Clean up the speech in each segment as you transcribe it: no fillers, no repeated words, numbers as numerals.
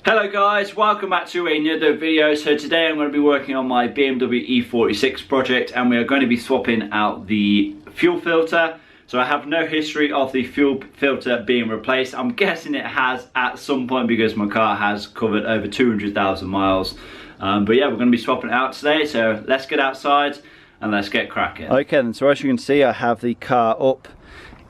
Hello guys, welcome back to another video. So today I'm going to be working on my BMW E46 project and we are going to be swapping out the fuel filter. So I have no history of the fuel filter being replaced. I'm guessing it has at some point because my car has covered over 200,000 miles. But yeah, we're going to be swapping it out today. So let's get outside and let's get cracking. Okay, then, so as you can see, I have the car up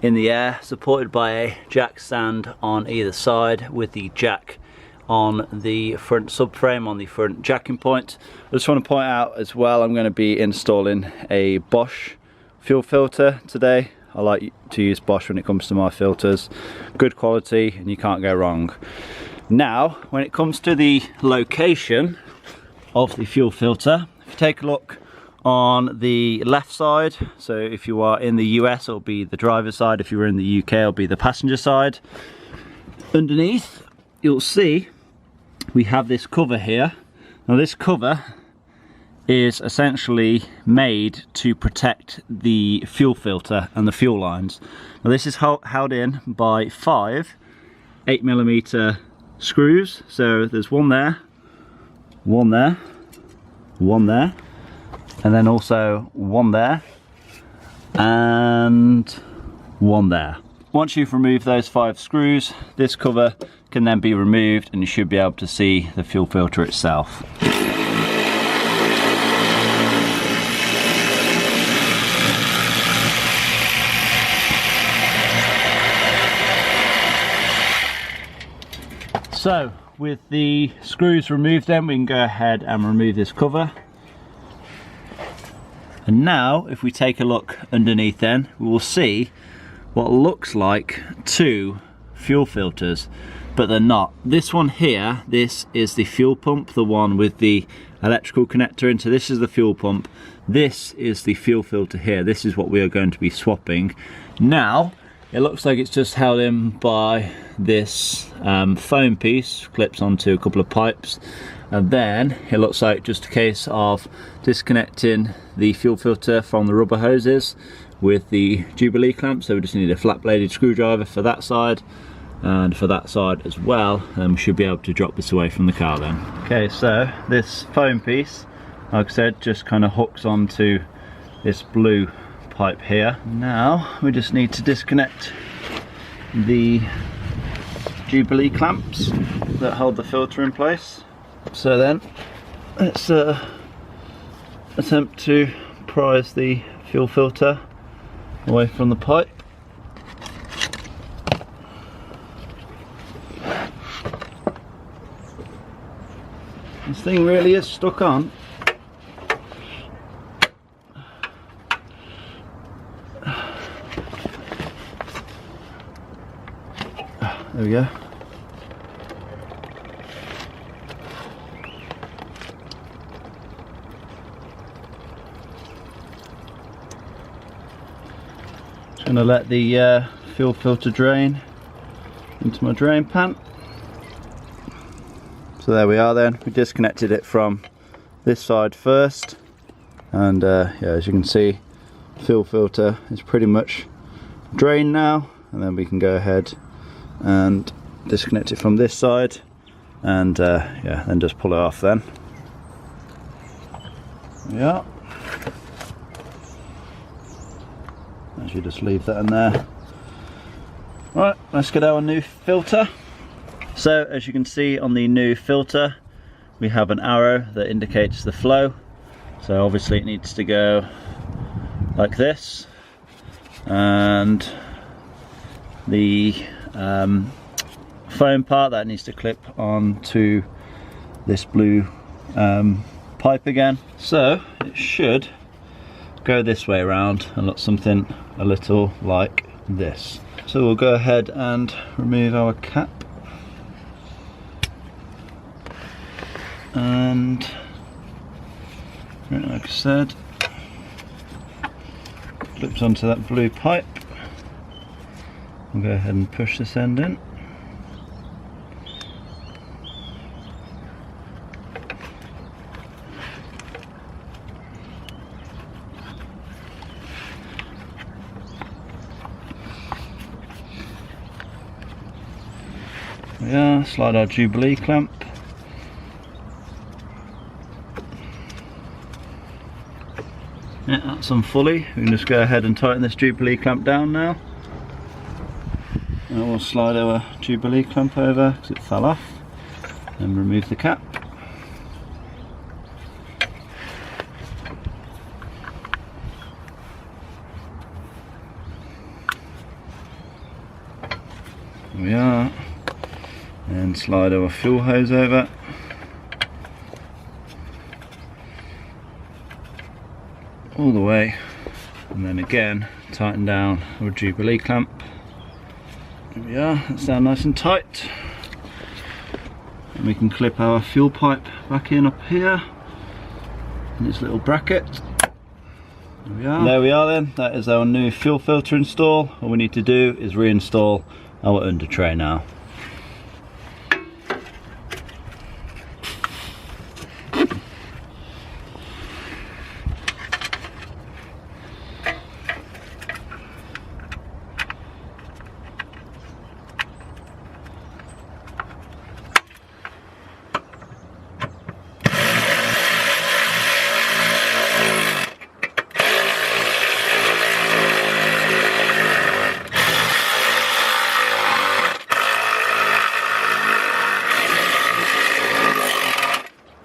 in the air, supported by a jack stand on either side with the jack on the front subframe, on the front jacking point. I just want to point out as well, I'm going to be installing a Bosch fuel filter today. I like to use Bosch when it comes to my filters. Good quality and you can't go wrong. Now, when it comes to the location of the fuel filter, if you take a look on the left side, so if you are in the US it'll be the driver's side, if you were in the UK it'll be the passenger side. Underneath you'll see we have this cover here. Now this cover is essentially made to protect the fuel filter and the fuel lines. Now this is held in by 5 8mm screws. So there's one there, one there, one there, and then also one there and one there. Once you've removed those 5 screws, this cover can then be removed and you should be able to see the fuel filter itself. So with the screws removed, then we can go ahead and remove this cover. And now if we take a look underneath, then we will see what looks like 2 fuel filters, but they're not. This one here, this is the fuel pump, the one with the electrical connector into. This is the fuel pump. This is the fuel filter here. This is what we are going to be swapping. Now it looks like it's just held in by this foam piece, clips onto a couple of pipes, and then it looks like just a case of disconnecting the fuel filter from the rubber hoses with the Jubilee clamp. So we just need a flat bladed screwdriver for that side and for that side as well, and we should be able to drop this away from the car then. Okay, so this foam piece, like I said, just kind of hooks onto this blue pipe here. Now we just need to disconnect the Jubilee clamps that hold the filter in place. So then let's attempt to prise the fuel filter away from the pipe. This thing really is stuck on. There we go. Just going to let the fuel filter drain into my drain pan. So there we are then. We disconnected it from this side first, and yeah, as you can see, fuel filter is pretty much drained now, and then we can go ahead and disconnect it from this side and yeah, then just pull it off then. Yeah, I should just leave that in there. Right, let's get our new filter. So as you can see on the new filter, we have an arrow that indicates the flow. So obviously it needs to go like this, and the foam part that needs to clip onto this blue pipe again. So it should go this way around and look something a little like this. So we'll go ahead and remove our cap, and like I said, clips onto that blue pipe. We'll go ahead and push this end in. There we are, slide our Jubilee clamp Yeah, that's on fully. We can just go ahead and tighten this Jubilee clamp down now. And we'll slide our Jubilee clamp over because it fell off, and remove the cap. There we are. And slide our fuel hose over. All the way, and then again tighten down our Jubilee clamp. There we are, that's down nice and tight. And we can clip our fuel pipe back in up here in this little bracket. There we are. And there we are then, that is our new fuel filter install. All we need to do is reinstall our under tray now.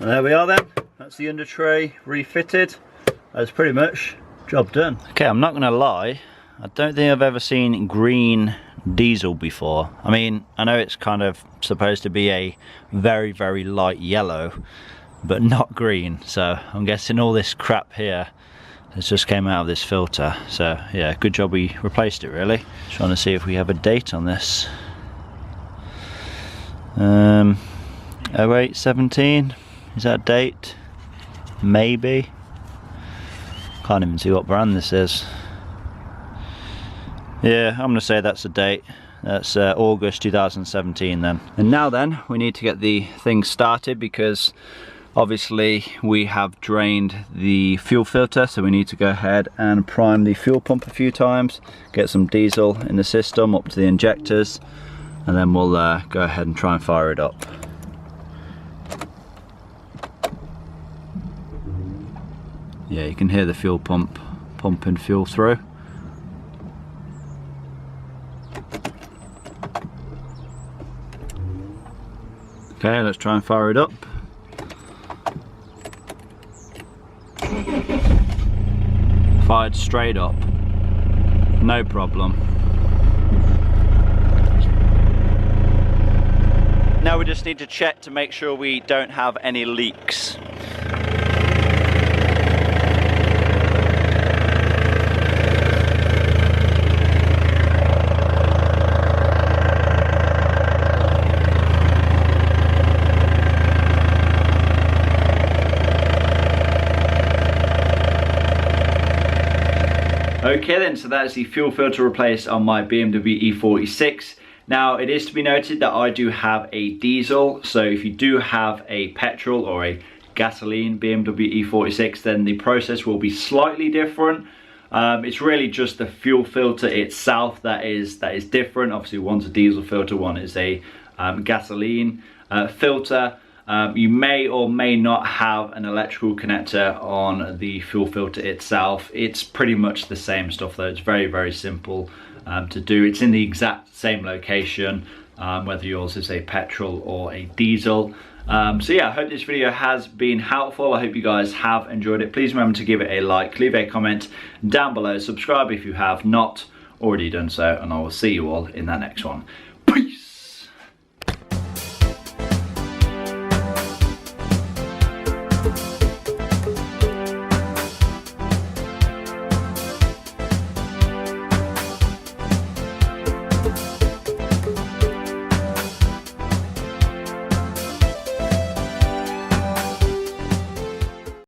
And there we are then, that's the under tray refitted. That's pretty much job done. Okay, I'm not gonna lie, I don't think I've ever seen green diesel before. I mean, I know it's kind of supposed to be a very, very light yellow, but not green. So I'm guessing all this crap here has just came out of this filter. So yeah, good job we replaced it really. Trying to see if we have a date on this. 0817. Is that a date? Maybe. Can't even see what brand this is. Yeah, I'm gonna say that's a date. That's August 2017 then. And now then, we need to get the thing started because obviously we have drained the fuel filter, so we need to go ahead and prime the fuel pump a few times, get some diesel in the system up to the injectors, and then we'll go ahead and try and fire it up. Yeah, you can hear the fuel pump pumping fuel through. Okay, let's try and fire it up. Fired straight up, no problem. Now we just need to check to make sure we don't have any leaks. Okay then, so that is the fuel filter replaced on my BMW E46. Now it is to be noted that I do have a diesel, so if you do have a petrol or a gasoline BMW E46, then the process will be slightly different. It's really just the fuel filter itself that is different. Obviously one's a diesel filter, one is a gasoline filter. You may or may not have an electrical connector on the fuel filter itself. It's pretty much the same stuff though. It's very, very simple to do. It's in the exact same location, whether yours is a petrol or a diesel. So yeah, I hope this video has been helpful. I hope you guys have enjoyed it. Please remember to give it a like, leave a comment down below, subscribe if you have not already done so, and I will see you all in that next one.